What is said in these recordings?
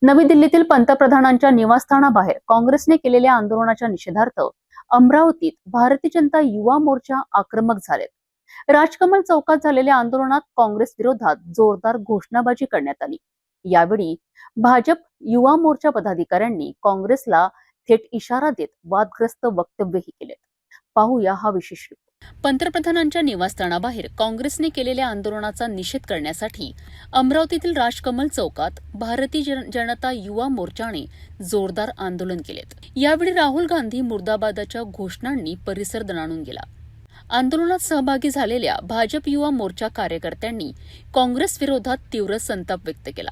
नवी दिल्लीतील पंतप्रधानांच्या निवासस्थानाबाहेर काँग्रेसने केलेल्या आंदोलनाच्या निषेधार्थ अमरावतीत भारतीय जनता युवा मोर्चा आक्रमक झालेत. राजकमल चौकात झालेल्या आंदोलनात काँग्रेस विरोधात जोरदार घोषणाबाजी करण्यात आली. यावेळी भाजप युवा मोर्चा पदाधिकाऱ्यांनी काँग्रेसला थेट इशारा देत वादग्रस्त वक्तव्यही केलेत. पाहूया हा विशेष रिपोर्ट. पंतप्रधानांच्या निवासस्थानाबाहेर काँग्रेसने केलेल्या आंदोलनाचा निषेध करण्यासाठी अमरावतीतील राजकमल चौकात भारतीय जनता युवा मोर्चाने जोरदार आंदोलन केलेत. यावेळी राहुल गांधी मुर्दाबादच्या घोषणांनी परिसर दणाणून गेला. आंदोलनात सहभागी झालेल्या भाजप युवा मोर्चा कार्यकर्त्यांनी काँग्रेस विरोधात तीव्र संताप व्यक्त केला.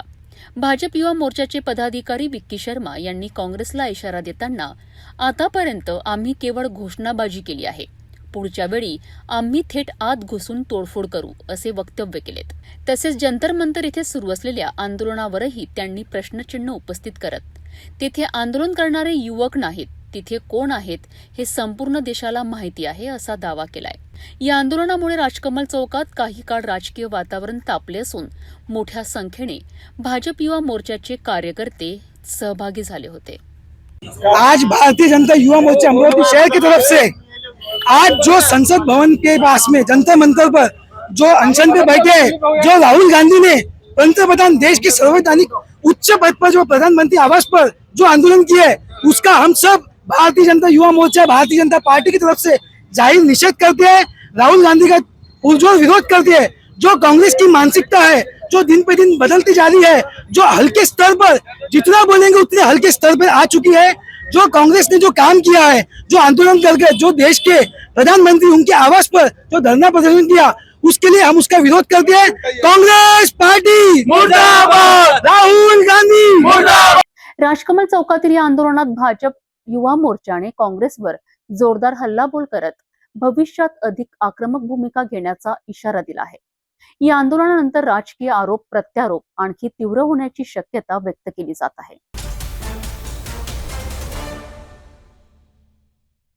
भाजप युवा मोर्चाचे पदाधिकारी विक्की शर्मा यांनी काँग्रेसला इशारा देताना, आतापर्यंत आम्ही केवळ घोषणाबाजी केली आहे, पुढच्या वेळी आम्ही थेट आत घुसून तोडफोड करू, असे वक्तव्य केलेत. तसेच जंतर मंतर इथे सुरू असलेल्या आंदोलनावरही त्यांनी प्रश्नचिन्ह उपस्थित करत, तिथे आंदोलन करणारे युवक नाहीत, तिथे कोण आहेत हे संपूर्ण देशाला माहिती आहे, असा दावा केलाय. या आंदोलनामुळे राजकमल चौकात काही काळ राजकीय वातावरण तापले असून मोठ्या संख्येने भाजप युवा मोर्चाचे कार्यकर्ते सहभागी झाले होते. आज भारतीय जनता युवा मोर्चा अमरावती शहर की तरफ से आज जो संसद भवन के पास में जंतर मंतर पर जो अनशन पे बैठे हैं, जो राहुल गांधी ने पंतप्रधान देश के संवैधानिक उच्च पद पर जो प्रधानमंत्री आवास पर जो आंदोलन किया है, उसका हम सब भारतीय जनता युवा मोर्चा भारतीय जनता पार्टी की तरफ से जाहिर निषेध करते हैं। राहुल गांधी का पुरजोर विरोध करते हैं। जो कांग्रेस की मानसिकता है, जो दिन पे दिन बदलती जा रही है, जो हल्के स्तर पर जितना बोलेंगे उतने हल्के स्तर पर आ चुकी है। जो कांग्रेस ने जो काम किया है, जो आंदोलन करके जो देश के प्रधानमंत्री उनके आवास पर जो धरना प्रदर्शन किया, उसके लिए हम उसका विरोध करते हैं। कांग्रेस पार्टी मुर्दाबाद, राहुल गांधी मुर्दाबाद। राजकमल चौकातील या आंदोलनात भाजप युवा मोर्चाने काँग्रेसवर जोरदार हल्लाबोल करत भविष्यात अधिक आक्रमक भूमिका घेण्याचा इशारा दिला आहे. या आंदोलनानंतर राजकीय आरोप प्रत्यारोप आणखी तीव्र होण्याची शक्यता व्यक्त केली जात आहे.